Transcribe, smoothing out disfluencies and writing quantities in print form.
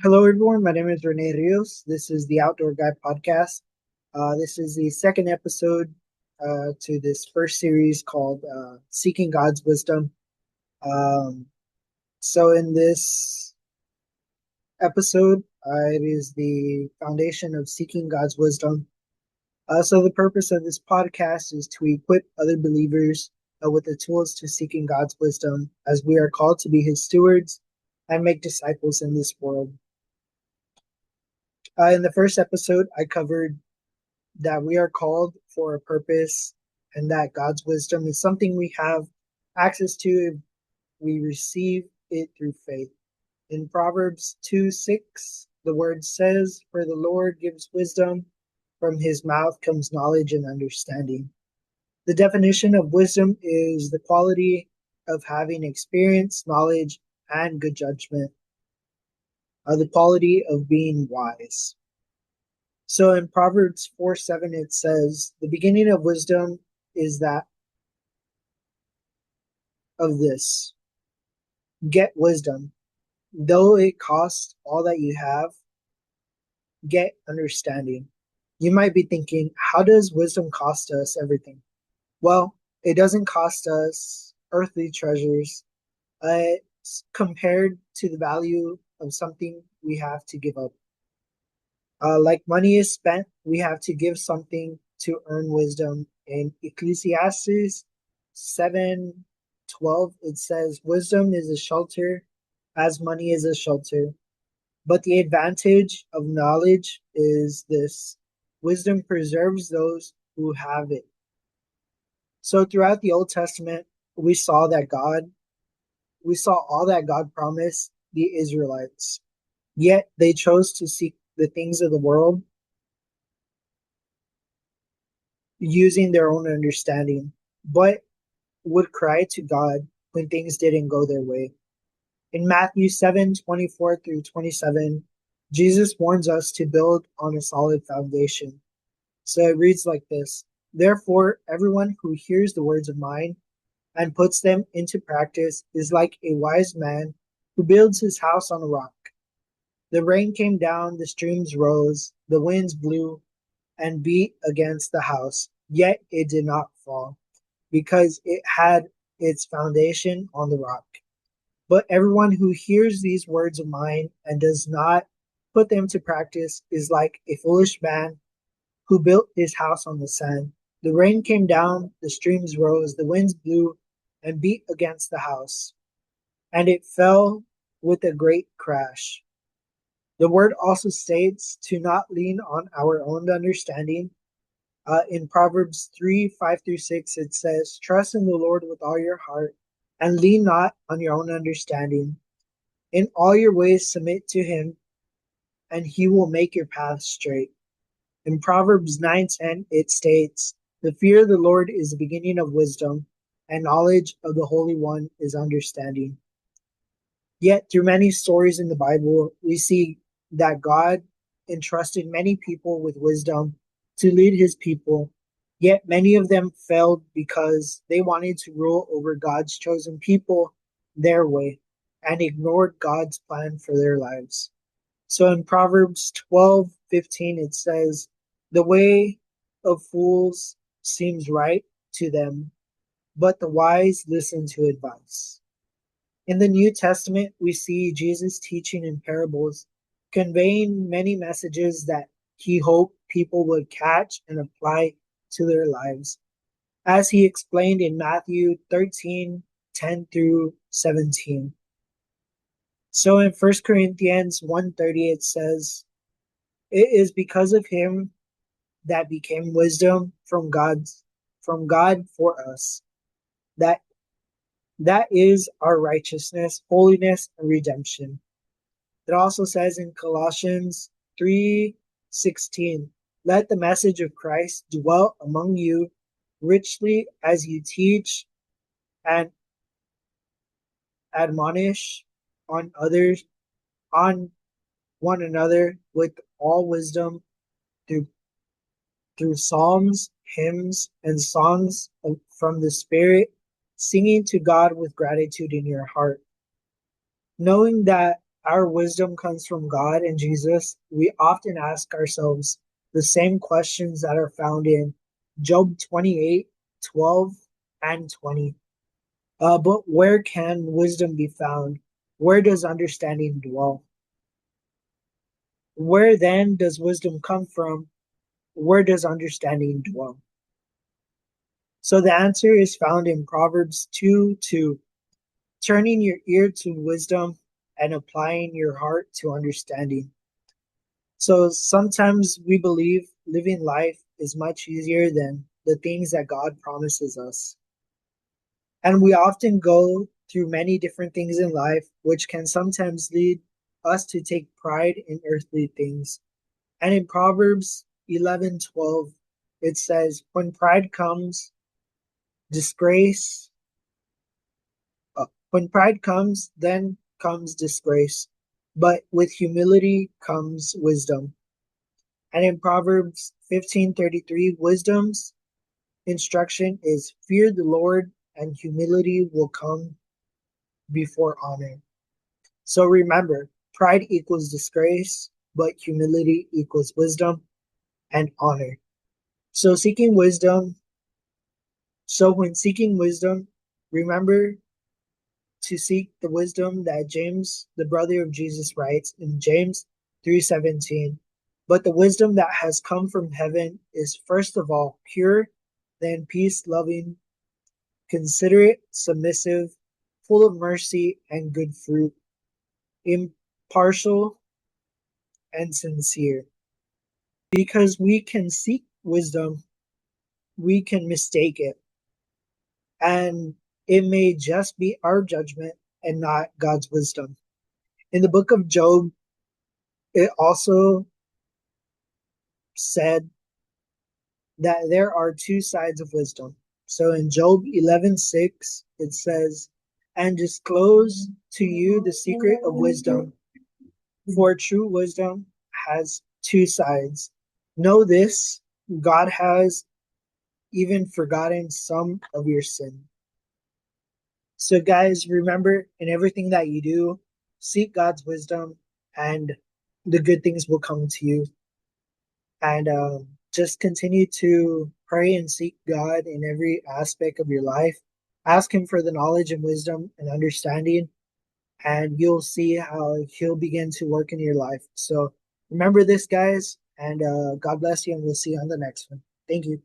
Hello, everyone. My name is Rene Rios. This is the Outdoor Guy podcast. This is the second episode to this first series called Seeking God's Wisdom. Um, in this episode, it is the foundation of seeking God's wisdom. The purpose of this podcast is to equip other believers with the tools to seeking God's wisdom as we are called to be His stewards and make disciples in this world. In the first episode, I covered that we are called for a purpose and that God's wisdom is something we have access to if we receive it through faith. In Proverbs 2:6, the word says, "For the Lord gives wisdom, from his mouth comes knowledge and understanding." The definition of wisdom is the quality of having experience, knowledge, and good judgment, the quality of being wise. So in Proverbs 4:7, it says, "The beginning of wisdom is that of this, get wisdom. Though it costs all that you have, get understanding." You might be thinking, how does wisdom cost us everything? Well, it doesn't cost us earthly treasures. It's compared to the value of something we have to give up. Like money is spent, we have to give something to earn wisdom. In Ecclesiastes 7:12, it says, "Wisdom is a shelter as money is a shelter. But the advantage of knowledge is this: wisdom preserves those who have it." So throughout the Old Testament, we saw that God, we saw all that God promised the Israelites. Yet they chose to seek the things of the world using their own understanding, but would cry to God when things didn't go their way. In Matthew 7:24 through 27, Jesus warns us to build on a solid foundation. So it reads like this: "Therefore, everyone who hears the words of mine and puts them into practice is like a wise man who builds his house on a rock. The rain came down, the streams rose, the winds blew and beat against the house, yet it did not fall, because it had its foundation on the rock. But everyone who hears these words of mine and does not put them to practice is like a foolish man who built his house on the sand. The rain came down, the streams rose, the winds blew and beat against the house, and it fell with a great crash." The word also states to not lean on our own understanding. In Proverbs 3:5 through 6, it says, "Trust in the Lord with all your heart and lean not on your own understanding. In all your ways submit to him, and he will make your paths straight." In Proverbs 9:10, it states, "The fear of the Lord is the beginning of wisdom, and knowledge of the Holy One is understanding." Yet, through many stories in the Bible, we see that God entrusted many people with wisdom to lead his people, yet many of them failed because they wanted to rule over God's chosen people their way and ignored God's plan for their lives. So in Proverbs 12:15, it says, "The way of fools seems right to them, but the wise listen to advice." In the New Testament, we see Jesus teaching in parables, conveying many messages that he hoped people would catch and apply to their lives, as he explained in Matthew 13:10 through 17. So in 1 Corinthians 1:30, it says, "It is because of him that became wisdom from God for us, that that is our righteousness, holiness, and redemption." It also says in Colossians 3:16, "Let the message of Christ dwell among you richly as you teach and admonish on others on one another with all wisdom through psalms, hymns, and songs from the Spirit, singing to God with gratitude in your heart, knowing that our wisdom comes from God and Jesus, we often ask ourselves the same questions that are found in Job 28:12 and 20. But where can wisdom be found? Where does understanding dwell? Where then does wisdom come from? Where does understanding dwell? So the answer is found in Proverbs 2:2, turning your ear to wisdom and applying your heart to understanding. So sometimes we believe living life is much easier than the things that God promises us. And we often go through many different things in life, which can sometimes lead us to take pride in earthly things. And in Proverbs 11:12, it says, when pride comes, disgrace, when pride comes, then comes disgrace. But with humility comes wisdom. And in Proverbs 15:33, wisdom's instruction is fear the Lord and humility will come before honor. So remember, pride equals disgrace, but humility equals wisdom and honor. So seeking wisdom, so when seeking wisdom, remember to seek the wisdom that James, the brother of Jesus, writes in James 3:17. But the wisdom that has come from heaven is first of all pure, then peace loving, considerate, submissive, full of mercy and good fruit, impartial and sincere. Because we can seek wisdom, we can mistake it. And it may just be our judgment and not God's wisdom. In the book of Job, it also said that there are two sides of wisdom. So in Job 11:6, it says, and disclose to you the secret of wisdom, for true wisdom has two sides. Know this, God has even forgotten some of your sin. So, guys, remember in everything that you do, seek God's wisdom, and the good things will come to you. And just continue to pray and seek God in every aspect of your life. Ask Him for the knowledge and wisdom and understanding, and you'll see how He'll begin to work in your life. So, remember this, guys, and God bless you, and we'll see you on the next one. Thank you.